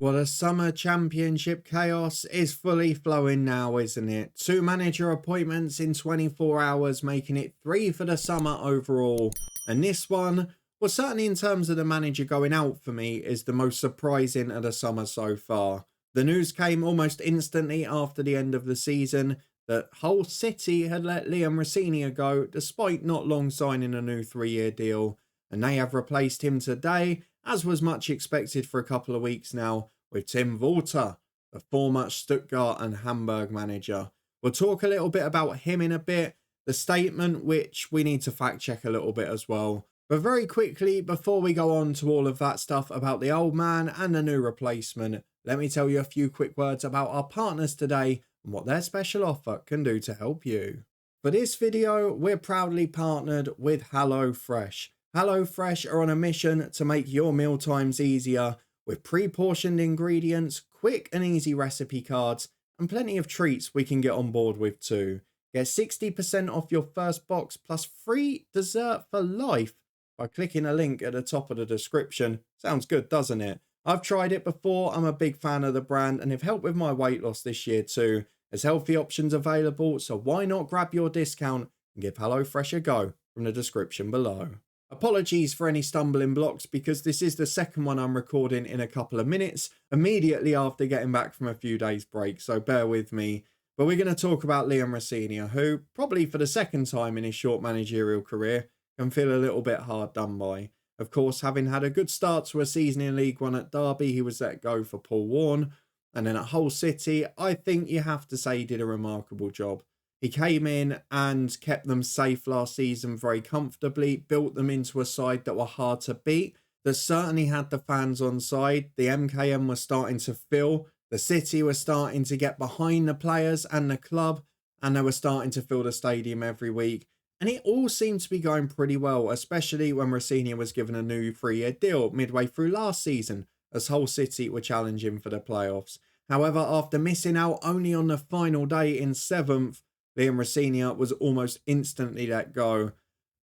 Well, the summer championship chaos is fully flowing now, isn't it? Two manager appointments in 24 hours, making it three for the summer overall. And this one, well, certainly in terms of the manager going out for me, is the most surprising of the summer so far. The news came almost instantly after the end of the season that Hull City had let Liam Rosenior go despite not long signing a new 3-year deal. And they have replaced him today, as was much expected for a couple of weeks now, with Tim Walter, the former Stuttgart and Hamburg manager. We'll talk a little bit about him in a bit, the statement which we need to fact check a little bit as well. But very quickly, before we go on to all of that stuff about the old man and the new replacement, let me tell you a few quick words about our partners today and what their special offer can do to help you. For this video, we're proudly partnered with HelloFresh. HelloFresh are on a mission to make your meal times easier with pre-portioned ingredients, quick and easy recipe cards, and plenty of treats we can get on board with too. Get 60% off your first box plus free dessert for life by clicking a link at the top of the description. Sounds good, doesn't it? I've tried it before, I'm a big fan of the brand, and have helped with my weight loss this year too. There's healthy options available, so why not grab your discount and give HelloFresh a go from the description below. Apologies for any stumbling blocks because this is the second one I'm recording in a couple of minutes, immediately after getting back from a few days break, so bear with me. But we're going to talk about Liam Rosenior, who, probably for the second time in his short managerial career, can feel a little bit hard done by. Of course, having had a good start to a season in League One at Derby, he was let go for Paul Warne. And then at Hull City, I think you have to say he did a remarkable job. He came in and kept them safe last season very comfortably, built them into a side that were hard to beat, that certainly had the fans on side. The MKM was starting to fill, the City was starting to get behind the players and the club, and they were starting to fill the stadium every week. And it all seemed to be going pretty well, especially when Rosenior was given a new 3-year deal midway through last season, as Hull City were challenging for the playoffs. However, after missing out only on the final day in 7th, Liam Rosenior was almost instantly let go.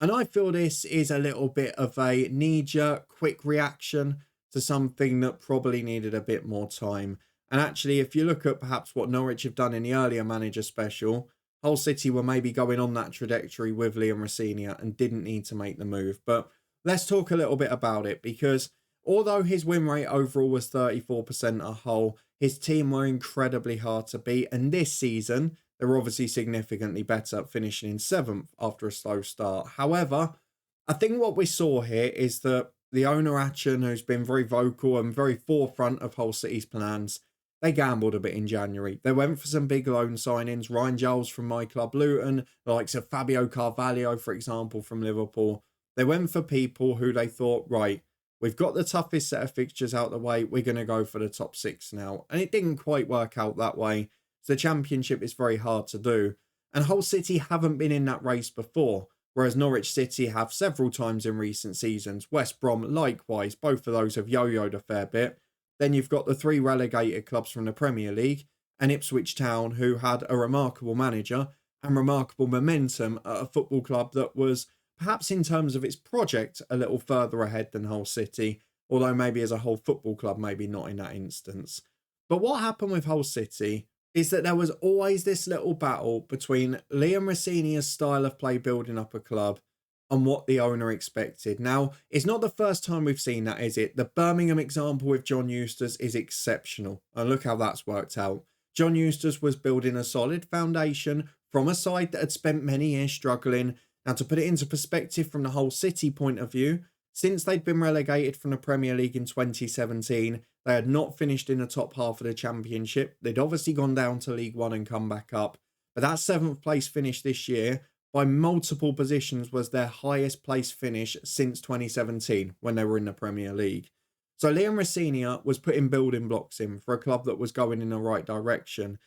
And I feel this is a little bit of a knee-jerk, quick reaction to something that probably needed a bit more time. And actually, if you look at perhaps what Norwich have done in the earlier manager special, Hull City were maybe going on that trajectory with Liam Rosenior and didn't need to make the move. But let's talk a little bit about it, because although his win rate overall was 34% at Hull, his team were incredibly hard to beat. And this season, they were obviously significantly better, finishing in 7th after a slow start. However, I think what we saw here is that the owner Acun, who's been very vocal and very forefront of Hull City's plans, they gambled a bit in January. They went for some big loan signings. Ryan Giles from my club Luton, the likes of Fabio Carvalho, for example, from Liverpool. They went for people who they thought, right, we've got the toughest set of fixtures out the way. We're going to go for the top 6 now. And it didn't quite work out that way. The championship is very hard to do. And Hull City haven't been in that race before, whereas Norwich City have several times in recent seasons. West Brom likewise, both of those have yo-yoed a fair bit. Then you've got the 3 relegated clubs from the Premier League and Ipswich Town, who had a remarkable manager and remarkable momentum at a football club that was, perhaps in terms of its project, a little further ahead than Hull City, although maybe as a whole football club, maybe not in that instance. But what happened with Hull City is that there was always this little battle between Liam Rosenior's style of play building up a club and what the owner expected. Now, it's not the first time we've seen that, is it? The Birmingham example with John Eustace is exceptional. And look how that's worked out. John Eustace was building a solid foundation from a side that had spent many years struggling. Now, to put it into perspective from the Hull City point of view, since they'd been relegated from the Premier League in 2017, they had not finished in the top half of the Championship. They'd obviously gone down to League One and come back up. But that 7th place finish this year, by multiple positions, was their highest place finish since 2017, when they were in the Premier League. So Liam Rosenior was putting building blocks in for a club that was going in the right direction.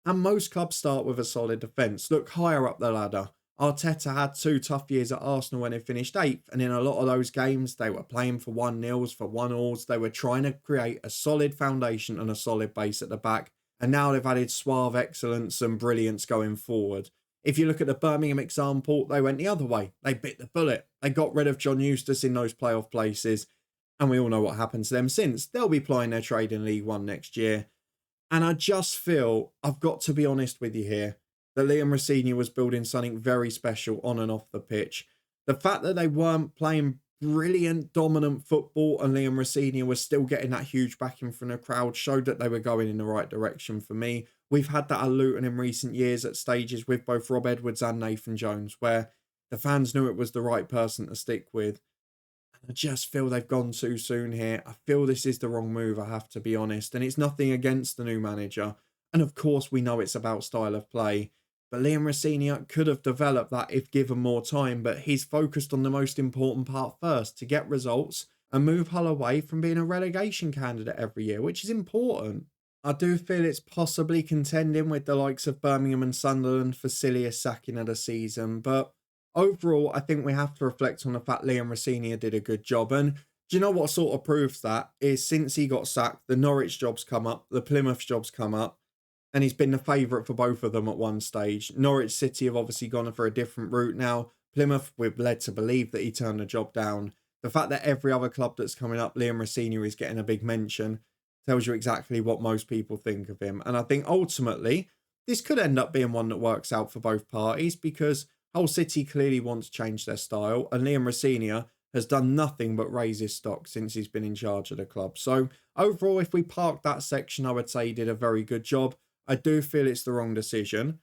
And most clubs start with a solid defence. Look higher up the ladder. Arteta had 2 tough years at Arsenal when they finished 8th, and in a lot of those games they were playing for 1-0s, for 1-alls. They were trying to create a solid foundation and a solid base at the back, and now they've added suave excellence and brilliance going forward. If you look at the Birmingham example, they went the other way. They bit the bullet. They got rid of John Eustace in those playoff places, And we all know what happened to them since. They'll be plying their trade in League One next year. And I just feel, I've got to be honest with you here, that Liam Rosenior was building something very special on and off the pitch. The fact that they weren't playing brilliant, dominant football and Liam Rosenior was still getting that huge backing from the crowd showed that they were going in the right direction for me. We've had that at Luton in recent years at stages with both Rob Edwards and Nathan Jones, where the fans knew it was the right person to stick with. I just feel they've gone too soon here. I feel this is the wrong move, I have to be honest. And it's nothing against the new manager. And of course, we know it's about style of play. But Liam Rosenior could have developed that if given more time. But he's focused on the most important part first, to get results and move Hull away from being a relegation candidate every year, which is important. I do feel it's possibly contending with the likes of Birmingham and Sunderland for silliest sacking of the season. But overall, I think we have to reflect on the fact Liam Rosenior did a good job. And do you know what sort of proves that? Is since he got sacked, the Norwich job's come up, the Plymouth job's come up, and he's been the favourite for both of them at one stage. Norwich City have obviously gone for a different route now. Plymouth, we're led to believe that he turned the job down. The fact that every other club that's coming up, Liam Rosenior is getting a big mention, tells you exactly what most people think of him. And I think ultimately, this could end up being one that works out for both parties, because Hull City clearly want to change their style, and Liam Rosenior has done nothing but raise his stock since he's been in charge of the club. So overall, if we park that section, I would say he did a very good job. I do feel it's the wrong decision,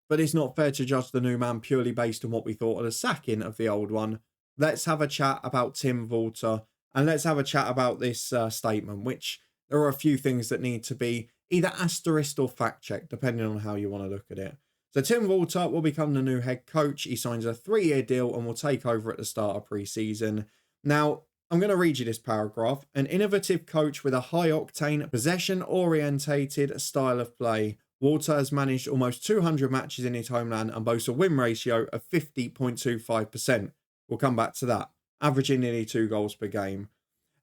but it's not fair to judge the new man purely based on what we thought of the sacking of the old one. Let's have a chat about Tim Walter, and let's have a chat about this statement, which there are a few things that need to be either asterisked or fact-checked, depending on how you want to look at it. So Tim Walter will become the new head coach. He signs a 3-year deal and will take over at the start of pre-season. Now, I'm going to read you this paragraph. An innovative coach with a high-octane, possession-orientated style of play. Walter has managed almost 200 matches in his homeland and boasts a win ratio of 50.25%. We'll come back to that, averaging nearly 2 goals per game.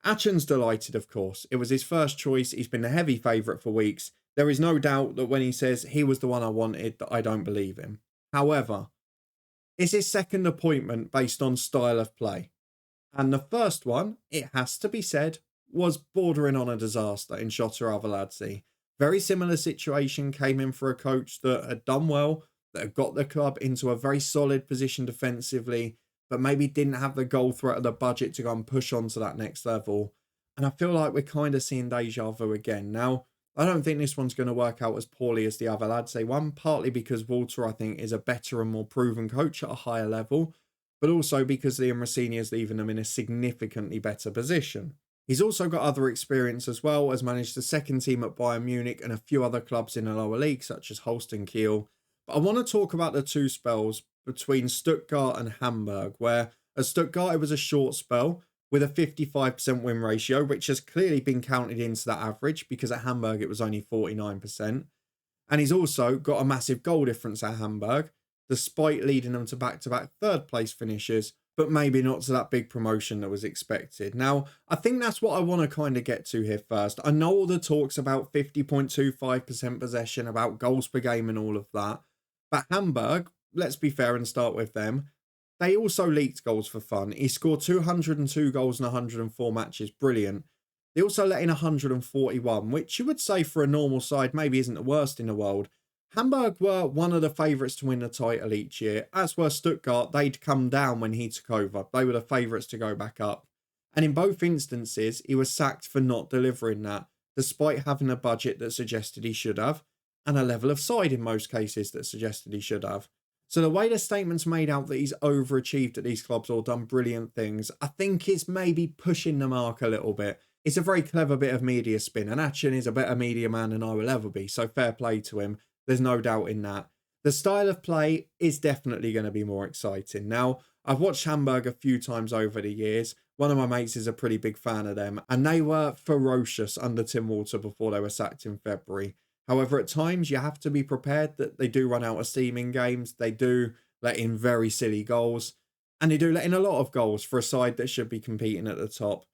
Acun's delighted, of course. It was his first choice. He's been a heavy favourite for weeks. There is no doubt that when he says he was the one I wanted, that I don't believe him. However, it's his second appointment based on style of play. And the first one, it has to be said, was bordering on a disaster in Shota Arveladze. Very similar situation, came in for a coach that had done well, that had got the club into a very solid position defensively, but maybe didn't have the goal threat or the budget to go and push on to that next level. And I feel like we're kind of seeing deja vu again. Now, I don't think this one's going to work out as poorly as the Arveladze one, partly because Walter, I think, is a better and more proven coach at a higher level, but also because Liam Rosenior is leaving them in a significantly better position. He's also got other experience as well, has managed the second team at Bayern Munich and a few other clubs in the lower league, such as Holstein Kiel. But I want to talk about the two spells between Stuttgart and Hamburg, where at Stuttgart it was a short spell with a 55% win ratio, which has clearly been counted into that average because at Hamburg it was only 49%. And he's also got a massive goal difference at Hamburg, despite leading them to back-to-back third place finishes, but maybe not to that big promotion that was expected. Now, I think that's what I want to kind of get to here first. I know all the talks about 50.25% possession, about goals per game and all of that, but Hamburg, let's be fair and start with them, they also leaked goals for fun. He scored 202 goals in 104 matches. Brilliant. They also let in 141, which you would say for a normal side maybe isn't the worst in the world. Hamburg were one of the favourites to win the title each year, as were Stuttgart. They'd come down when he took over. They were the favourites to go back up. And in both instances, he was sacked for not delivering that, despite having a budget that suggested he should have, and a level of side in most cases that suggested he should have. So the way the statement's made out that he's overachieved at these clubs or done brilliant things, I think is maybe pushing the mark a little bit. It's a very clever bit of media spin, and Acun is a better media man than I will ever be, so fair play to him. There's no doubt in that. The style of play is definitely going to be more exciting. Now, I've watched Hamburg a few times over the years. One of my mates is a pretty big fan of them, and they were ferocious under Tim Walter before they were sacked in February. However, at times you have to be prepared that they do run out of steam in games. They do let in very silly goals, and they do let in a lot of goals for a side that should be competing at the top.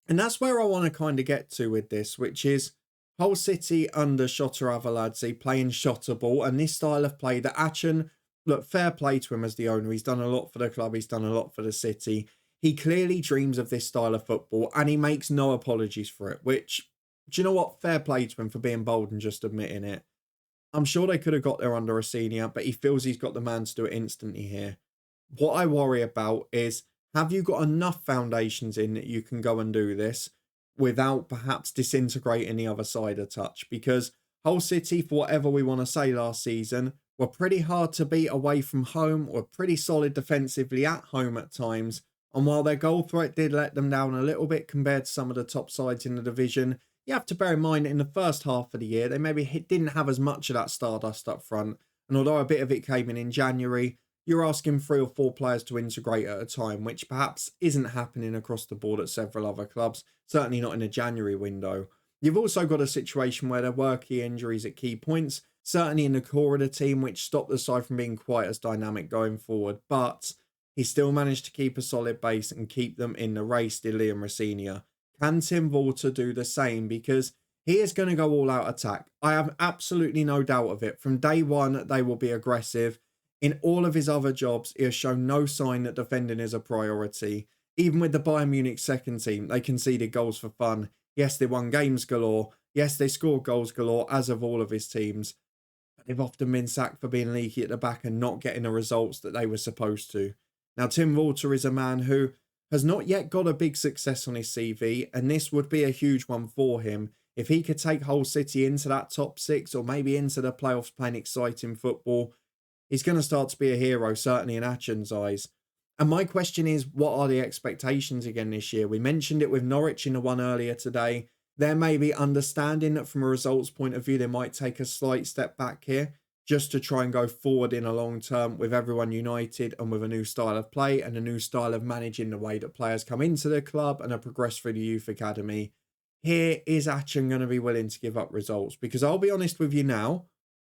And that's where I want to kind of get to with this, which is Hull City under Shota Arveladze playing Shota ball and this style of play that Acun, look, fair play to him as the owner. He's done a lot for the club. He's done a lot for the city. He clearly dreams of this style of football and he makes no apologies for it, which, do you know what? Fair play to him for being bold and just admitting it. I'm sure they could have got there under Rosenior, but he feels he's got the man to do it instantly here. What I worry about is, have you got enough foundations in that you can go and do this without perhaps disintegrating the other side a touch? Because Hull City, for whatever we want to say last season, were pretty hard to beat away from home, were pretty solid defensively at home at times. And while their goal threat did let them down a little bit compared to some of the top sides in the division, you have to bear in mind in the first half of the year, they maybe didn't have as much of that stardust up front. And although a bit of it came in January, you're asking 3 or 4 players to integrate at a time, which perhaps isn't happening across the board at several other clubs, certainly not in the January window. You've also got a situation where there were key injuries at key points, certainly in the core of the team, which stopped the side from being quite as dynamic going forward. But he still managed to keep a solid base and keep them in the race, did Liam Rosenior. Can Tim Walter do the same? Because he is going to go all out attack. I have absolutely no doubt of it. From day one, they will be aggressive. In all of his other jobs, he has shown no sign that defending is a priority. Even with the Bayern Munich second team, they conceded goals for fun. Yes, they won games galore. Yes, they scored goals galore, as of all of his teams. But they've often been sacked for being leaky at the back and not getting the results that they were supposed to. Now, Tim Walter is a man who has not yet got a big success on his CV, and this would be a huge one for him. If he could take Hull City into that top 6 or maybe into the playoffs playing exciting football, he's going to start to be a hero, certainly in Acun's eyes. And my question is, what are the expectations again this year? We mentioned it with Norwich in the one earlier today. There may be understanding that from a results point of view, they might take a slight step back here just to try and go forward in a long term with everyone united and with a new style of play and a new style of managing the way that players come into the club and are progressed through the youth academy. Here is Acun going to be willing to give up results? Because I'll be honest with you now,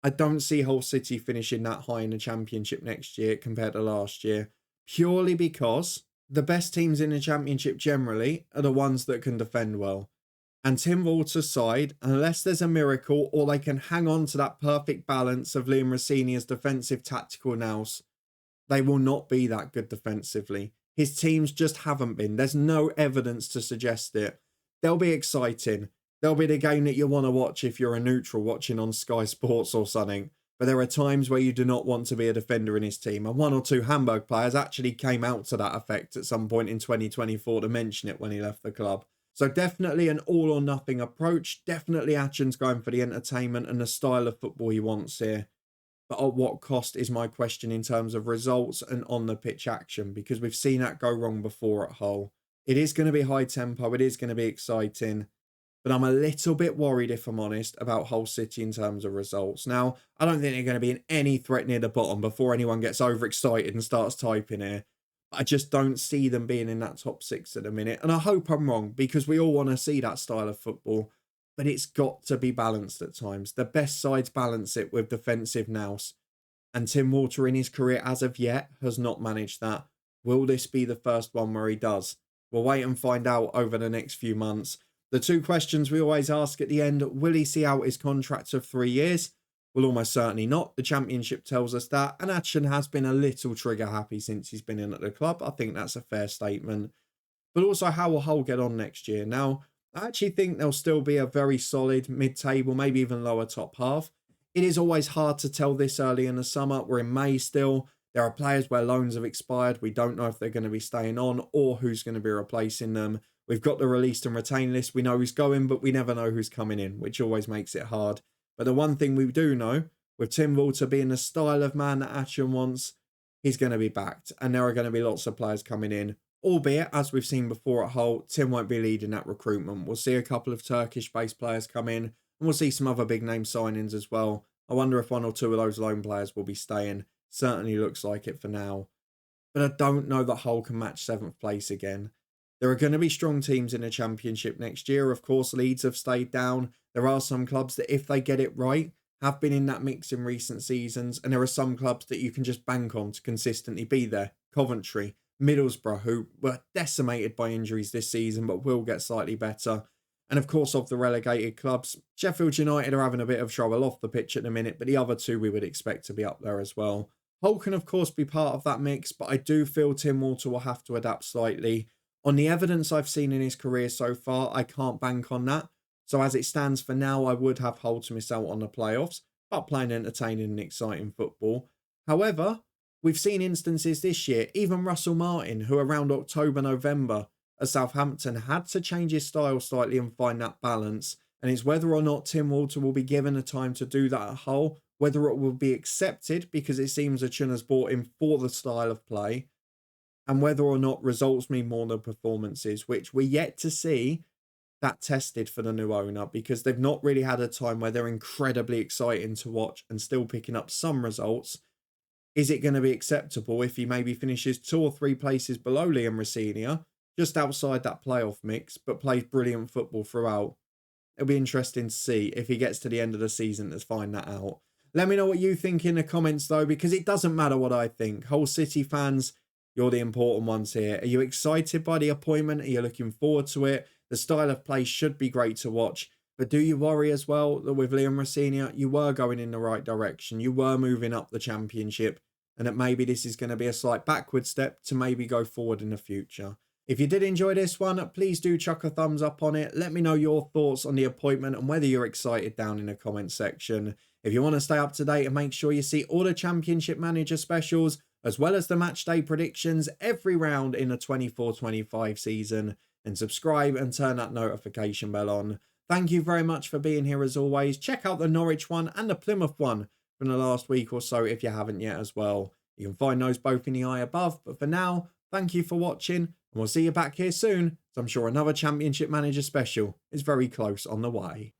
I don't see Hull City finishing that high in the Championship next year compared to last year, purely because the best teams in the Championship generally are the ones that can defend well. And Tim Walter's side, unless there's a miracle or they can hang on to that perfect balance of Liam Rosenior's defensive tactical nous, they will not be that good defensively. His teams just haven't been. There's no evidence to suggest it. They'll be exciting. They'll be the game that you want to watch if you're a neutral watching on Sky Sports or something. But there are times where you do not want to be a defender in his team. And 1 or 2 Hamburg players actually came out to that effect at some point in 2024 to mention it when he left the club. So definitely an all or nothing approach. Definitely Acun's going for the entertainment and the style of football he wants here. But at what cost is my question in terms of results and on the pitch action? Because we've seen that go wrong before at Hull. It is going to be high tempo. It is going to be exciting. But I'm a little bit worried, if I'm honest, about Hull City in terms of results. Now, I don't think they're going to be in any threat near the bottom before anyone gets overexcited and starts typing here. I just don't see them being in that top 6 at the minute. And I hope I'm wrong, because we all want to see that style of football. But it's got to be balanced at times. The best sides balance it with defensive nous. And Tim Walter in his career as of yet has not managed that. Will this be the first one where he does? We'll wait and find out over the next few months. The 2 questions we always ask at the end: will he see out his contract of 3 years? Well, almost certainly not. The Championship tells us that. And Acun has been a little trigger happy since he's been in at the club. I think that's a fair statement. But also, how will Hull get on next year? Now, I actually think they'll still be a very solid mid-table, maybe even lower top half. It is always hard to tell this early in the summer. We're in May still. There are players where loans have expired. We don't know if they're going to be staying on or who's going to be replacing them. We've got the released and retained list. We know who's going, but we never know who's coming in, which always makes it hard. But the one thing we do know, with Tim Walter being the style of man that Acun wants, he's going to be backed. And there are going to be lots of players coming in. Albeit, as we've seen before at Hull, Tim won't be leading that recruitment. We'll see a couple of Turkish-based players come in, and we'll see some other big-name signings as well. I wonder if 1 or 2 of those loan players will be staying. Certainly looks like it for now. But I don't know that Hull can match 7th place again. There are going to be strong teams in the Championship next year. Of course, Leeds have stayed down. There are some clubs that, if they get it right, have been in that mix in recent seasons. And there are some clubs that you can just bank on to consistently be there. Coventry, Middlesbrough, who were decimated by injuries this season, but will get slightly better. And of course, of the relegated clubs, Sheffield United are having a bit of trouble off the pitch at the minute, but the other 2 we would expect to be up there as well. Hull can of course be part of that mix, but I do feel Tim Walter will have to adapt slightly. On the evidence I've seen in his career so far, I can't bank on that. So as it stands for now, I would have Hull to miss out on the playoffs, but playing entertaining and exciting football. However, we've seen instances this year, even Russell Martin, who around October, November at Southampton had to change his style slightly and find that balance. And it's whether or not Tim Walter will be given the time to do that at Hull, whether it will be accepted because it seems Acun has bought him for the style of play, and whether or not results mean more than performances, which we're yet to see that tested for the new owner because they've not really had a time where they're incredibly exciting to watch and still picking up some results. Is it going to be acceptable if he maybe finishes 2 or 3 places below Liam Rosenior, just outside that playoff mix, but plays brilliant football throughout? It'll be interesting to see if he gets to the end of the season to find that out. Let me know what you think in the comments though, because it doesn't matter what I think. Hull City fans, you're the important ones here. Are you excited by the appointment? Are you looking forward to it? The style of play should be great to watch. But do you worry as well that with Liam Rosenior, you were going in the right direction? You were moving up the championship, and that maybe this is going to be a slight backward step to maybe go forward in the future. If you did enjoy this one, please do chuck a thumbs up on it. Let me know your thoughts on the appointment and whether you're excited down in the comment section. If you want to stay up to date and make sure you see all the Championship Manager specials, as well as the match day predictions every round in the 24-25 season, and subscribe and turn that notification bell on. Thank you very much for being here as always. Check out the Norwich one and the Plymouth one from the last week or so if you haven't yet as well. You can find those both in the eye above. But for now, thank you for watching, and we'll see you back here soon, as I'm sure another Championship Manager special is very close on the way.